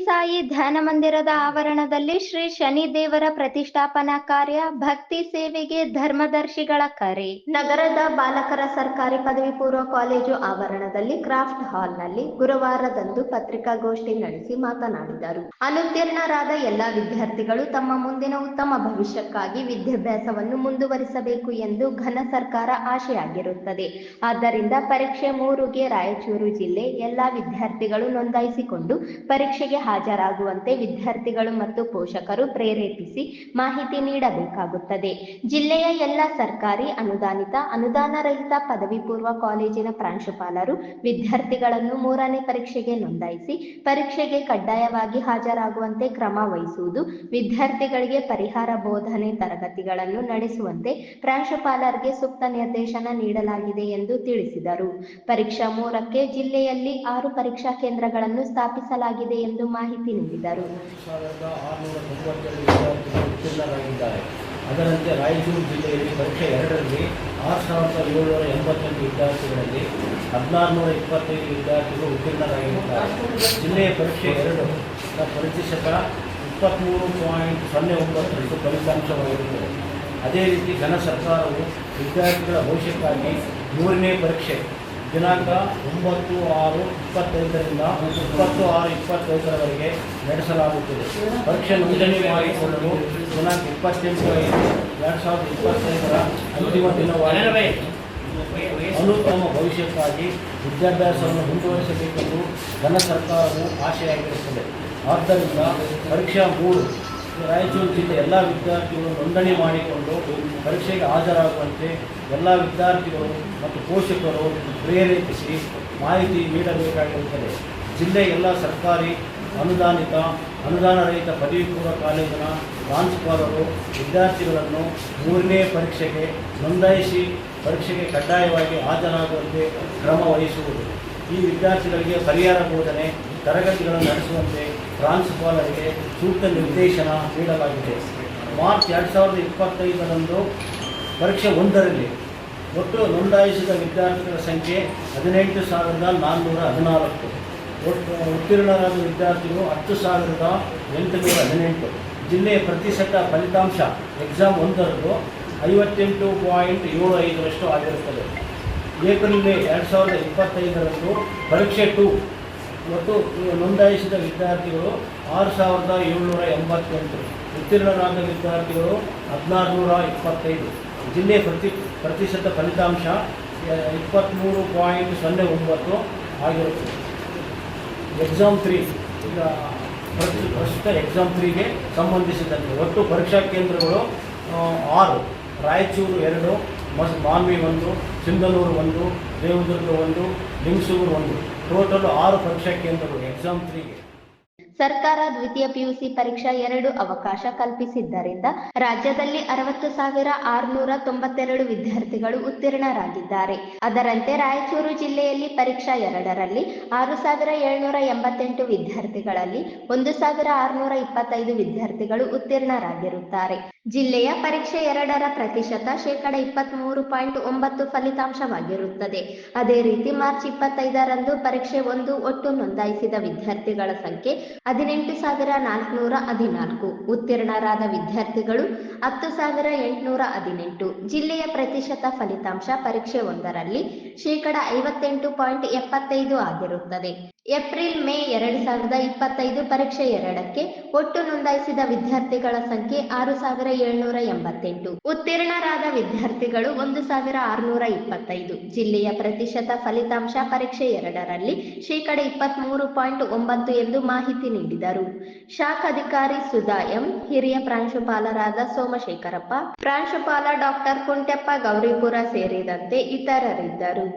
ಸಾಯಿ ಧ್ಯಾನ ಮಂದಿರದ ಆವರಣದಲ್ಲಿ ಶ್ರೀ ಶನಿ ದೇವರ ಪ್ರತಿಷ್ಠಾಪನಾ ಕಾರ್ಯ, ಭಕ್ತಿ ಸೇವೆಗೆ ಧರ್ಮದರ್ಶಿಗಳ ಕರೆ. ನಗರದ ಬಾಲಕರ ಸರ್ಕಾರಿ ಪದವಿ ಪೂರ್ವ ಕಾಲೇಜು ಆವರಣದಲ್ಲಿ ಕ್ರಾಫ್ಟ್ ಹಾಲ್ನಲ್ಲಿ ಗುರುವಾರದಂದು ಪತ್ರಿಕಾಗೋಷ್ಠಿ ನಡೆಸಿ ಮಾತನಾಡಿದರು. ಅನುತ್ತೀರ್ಣರಾದ ಎಲ್ಲಾ ವಿದ್ಯಾರ್ಥಿಗಳು ತಮ್ಮ ಮುಂದಿನ ಉತ್ತಮ ಭವಿಷ್ಯಕ್ಕಾಗಿ ವಿದ್ಯಾಭ್ಯಾಸವನ್ನು ಮುಂದುವರಿಸಬೇಕು ಎಂದು ಘನ ಸರ್ಕಾರ ಆಶೆಯಾಗಿರುತ್ತದೆ. ಆದ್ದರಿಂದ ಪರೀಕ್ಷೆ 3ಗೆ ರಾಯಚೂರು ಜಿಲ್ಲೆ ಎಲ್ಲಾ ವಿದ್ಯಾರ್ಥಿಗಳು ನೋಂದಾಯಿಸಿಕೊಂಡು ಪರೀಕ್ಷೆಗೆ ಹಾಜರಾಗುವಂತೆ ವಿದ್ಯಾರ್ಥಿಗಳು ಮತ್ತು ಪೋಷಕರು ಪ್ರೇರೇಪಿಸಿ ಮಾಹಿತಿ ನೀಡಬೇಕಾಗುತ್ತದೆ. ಜಿಲ್ಲೆಯ ಎಲ್ಲ ಸರ್ಕಾರಿ, ಅನುದಾನಿತ, ಅನುದಾನ ರಹಿತ ಪದವಿ ಪೂರ್ವ ಕಾಲೇಜಿನ ಪ್ರಾಂಶುಪಾಲರು ವಿದ್ಯಾರ್ಥಿಗಳನ್ನು 3ನೇ ಪರೀಕ್ಷೆಗೆ ನೋಂದಾಯಿಸಿ ಪರೀಕ್ಷೆಗೆ ಕಡ್ಡಾಯವಾಗಿ ಹಾಜರಾಗುವಂತೆ ಕ್ರಮ ವಹಿಸುವುದು, ವಿದ್ಯಾರ್ಥಿಗಳಿಗೆ ಪರಿಹಾರ ಬೋಧನೆ ತರಗತಿಗಳನ್ನು ನಡೆಸುವಂತೆ ಪ್ರಾಂಶುಪಾಲರಿಗೆ ಸೂಕ್ತ ನಿರ್ದೇಶನ ನೀಡಲಾಗಿದೆ ಎಂದು ತಿಳಿಸಿದರು. ಪರೀಕ್ಷಾ 3ಕ್ಕೆ ಜಿಲ್ಲೆಯಲ್ಲಿ 6 ಪರೀಕ್ಷಾ ಕೇಂದ್ರಗಳನ್ನು ಸ್ಥಾಪಿಸಲಾಗಿದೆ ಎಂದು ಮಾಹಿತಿ ನೀಡಿದರು. 1692 ಅದರಂತೆ ರಾಯಚೂರು ಜಿಲ್ಲೆಯಲ್ಲಿ ಪರೀಕ್ಷೆ 2ರಲ್ಲಿ 6788 ವಿದ್ಯಾರ್ಥಿಗಳಲ್ಲಿ 1625 ವಿದ್ಯಾರ್ಥಿಗಳು ಉತ್ತೀರ್ಣರಾಗಿರುತ್ತಾರೆ. ಜಿಲ್ಲೆಯ ಪರೀಕ್ಷೆ 2 ಪ್ರತಿಶತ 23.09% ಫಲಿತಾಂಶವಾಗಿರುತ್ತದೆ. ಅದೇ ರೀತಿ ಘನ ಸರ್ಕಾರವು ವಿದ್ಯಾರ್ಥಿಗಳ ಭವಿಷ್ಯಕ್ಕಾಗಿ 3ನೇ ಪರೀಕ್ಷೆ ದಿನಾಂಕ 9/6/25ರಿಂದ 20/6/25ರವರೆಗೆ ನಡೆಸಲಾಗುತ್ತದೆ. ಪರೀಕ್ಷೆ ನೋಂದಣಿ ಮಾಡಿಕೊಳ್ಳಲು ದಿನಾಂಕ 28/5/2025ರ ಅಂತಿಮ ದಿನವಾಗಿದೆ. ಅನುತ್ತಮ ಭವಿಷ್ಯಕ್ಕಾಗಿ ವಿದ್ಯಾಭ್ಯಾಸವನ್ನು ಮುಂದುವರಿಸಬೇಕೆಂದು ಘನ ಸರ್ಕಾರವು ಆಶೆಯಾಗಿರುತ್ತದೆ. ಆದ್ದರಿಂದ ಪರೀಕ್ಷಾ 3 ರಾಯಚೂರು ಜಿಲ್ಲೆ ಎಲ್ಲ ವಿದ್ಯಾರ್ಥಿಗಳು ನೋಂದಣಿ ಮಾಡಿಕೊಂಡು ಪರೀಕ್ಷೆಗೆ ಹಾಜರಾಗುವಂತೆ ಎಲ್ಲ ವಿದ್ಯಾರ್ಥಿಗಳು ಮತ್ತು ಪೋಷಕರು ಪ್ರೇರೇಪಿಸಿ ಮಾಹಿತಿ ನೀಡಬೇಕಾಗಿರುತ್ತದೆ. ಜಿಲ್ಲೆಯ ಎಲ್ಲ ಸರ್ಕಾರಿ, ಅನುದಾನಿತ, ಅನುದಾನ ರಹಿತ ಪದವಿ ಪೂರ್ವ ಕಾಲೇಜಿನ ಪ್ರಾಂಶುಪಾಲರು ವಿದ್ಯಾರ್ಥಿಗಳನ್ನು 3ನೇ ಪರೀಕ್ಷೆಗೆ ನೋಂದಾಯಿಸಿ ಪರೀಕ್ಷೆಗೆ ಕಡ್ಡಾಯವಾಗಿ ಹಾಜರಾಗುವಂತೆ ಕ್ರಮ ವಹಿಸುವುದು. ಈ ವಿದ್ಯಾರ್ಥಿಗಳಿಗೆ ಪರಿಹಾರ ಬೋಧನೆ ತರಗತಿಗಳನ್ನು ನಡೆಸುವಂತೆ ಪ್ರಾಂಶುಪಾಲರಿಗೆ ಸೂಕ್ತ ನಿರ್ದೇಶನ ನೀಡಲಾಗಿದೆ. ಮಾರ್ಚ್ 2025ರಂದು ಪರೀಕ್ಷೆ 1ರಲ್ಲಿ ಒಟ್ಟು ನೋಂದಾಯಿಸಿದ ವಿದ್ಯಾರ್ಥಿಗಳ ಸಂಖ್ಯೆ 18,414. ಒಟ್ಟು ಉತ್ತೀರ್ಣರಾದ ವಿದ್ಯಾರ್ಥಿಗಳು 10,818. ಜಿಲ್ಲೆಯ ಪ್ರತಿಶತ ಫಲಿತಾಂಶ ಎಕ್ಸಾಮ್ 1ರದ್ದು 58.75% ಆಗಿರುತ್ತದೆ. ಏಪ್ರಿಲ್ 2025ರಂದು ಪರೀಕ್ಷೆ 2 ಒಟ್ಟು ನೋಂದಾಯಿಸಿದ ವಿದ್ಯಾರ್ಥಿಗಳು 6,788. ಉತ್ತೀರ್ಣರಾದ ವಿದ್ಯಾರ್ಥಿಗಳು 1,625. ಜಿಲ್ಲೆಯ ಪ್ರತಿಶತ ಫಲಿತಾಂಶ 23.09 ಆಗಿರುತ್ತದೆ. ಎಕ್ಸಾಮ್ 3 ಈಗ ಪ್ರಸ್ತುತ ಎಕ್ಸಾಮ್ 3ಗೆ ಸಂಬಂಧಿಸಿದಂತೆ ಒಟ್ಟು ಪರೀಕ್ಷಾ ಕೇಂದ್ರಗಳು 6: ರಾಯಚೂರು 2, ಮಾನ್ವಿ 1, ಸಿಂಧನೂರು 1, ದೇವದುರ್ಗ 1, ಲಿಂಗಸೂರು 1. ಟೋಟಲ್ 6 ಪರೀಕ್ಷಾ ಕೇಂದ್ರಗಳು ಎಕ್ಸಾಮ್ 3ಗೆ. ಸರ್ಕಾರ ದ್ವಿತೀಯ ಪಿಯುಸಿ ಪರೀಕ್ಷಾ 2 ಅವಕಾಶ ಕಲ್ಪಿಸಿದ್ದರಿಂದ ರಾಜ್ಯದಲ್ಲಿ 60,692 ವಿದ್ಯಾರ್ಥಿಗಳು ಉತ್ತೀರ್ಣರಾಗಿದ್ದಾರೆ. ಅದರಂತೆ ರಾಯಚೂರು ಜಿಲ್ಲೆಯಲ್ಲಿ ಪರೀಕ್ಷಾ 2ರಲ್ಲಿ 6,788 ವಿದ್ಯಾರ್ಥಿಗಳಲ್ಲಿ 1,625 ವಿದ್ಯಾರ್ಥಿಗಳು ಉತ್ತೀರ್ಣರಾಗಿರುತ್ತಾರೆ. ಜಿಲ್ಲೆಯ ಪರೀಕ್ಷೆ 2ರ ಪ್ರತಿಶತ 23.9% ಫಲಿತಾಂಶವಾಗಿರುತ್ತದೆ. ಅದೇ ರೀತಿ ಮಾರ್ಚ್ 25ರಂದು ಪರೀಕ್ಷೆ 1 ಒಟ್ಟು ನೋಂದಾಯಿಸಿದ ವಿದ್ಯಾರ್ಥಿಗಳ ಸಂಖ್ಯೆ 18,414. ಉತ್ತೀರ್ಣರಾದ ವಿದ್ಯಾರ್ಥಿಗಳು 10,818. ಜಿಲ್ಲೆಯ ಪ್ರತಿಶತ ಫಲಿತಾಂಶ ಪರೀಕ್ಷೆ 1ರಲ್ಲಿ 58.75% ಆಗಿರುತ್ತದೆ. ಏಪ್ರಿಲ್ ಮೇ 2025 ಪರೀಕ್ಷೆ 2ಕ್ಕೆ ಒಟ್ಟು ನೋಂದಾಯಿಸಿದ ವಿದ್ಯಾರ್ಥಿಗಳ ಸಂಖ್ಯೆ 6,788. ಉತ್ತೀರ್ಣರಾದ ವಿದ್ಯಾರ್ಥಿಗಳು 1,625. ಜಿಲ್ಲೆಯ ಪ್ರತಿಶತ ಫಲಿತಾಂಶ ಪರೀಕ್ಷೆ 2ರಲ್ಲಿ 23.9% ಎಂದು ಮಾಹಿತಿ ನೀಡಿದರು. ಶಾಖಾಧಿಕಾರಿ ಸುಧಾ ಎಂ, ಹಿರಿಯ ಪ್ರಾಂಶುಪಾಲರಾದ ಸೋಮಶೇಖರಪ್ಪ, ಪ್ರಾಂಶುಪಾಲ ಡಾಕ್ಟರ್ ಕುಂಟೆಪ್ಪ ಗೌರಿಪುರ ಸೇರಿದಂತೆ ಇತರರಿದ್ದರು.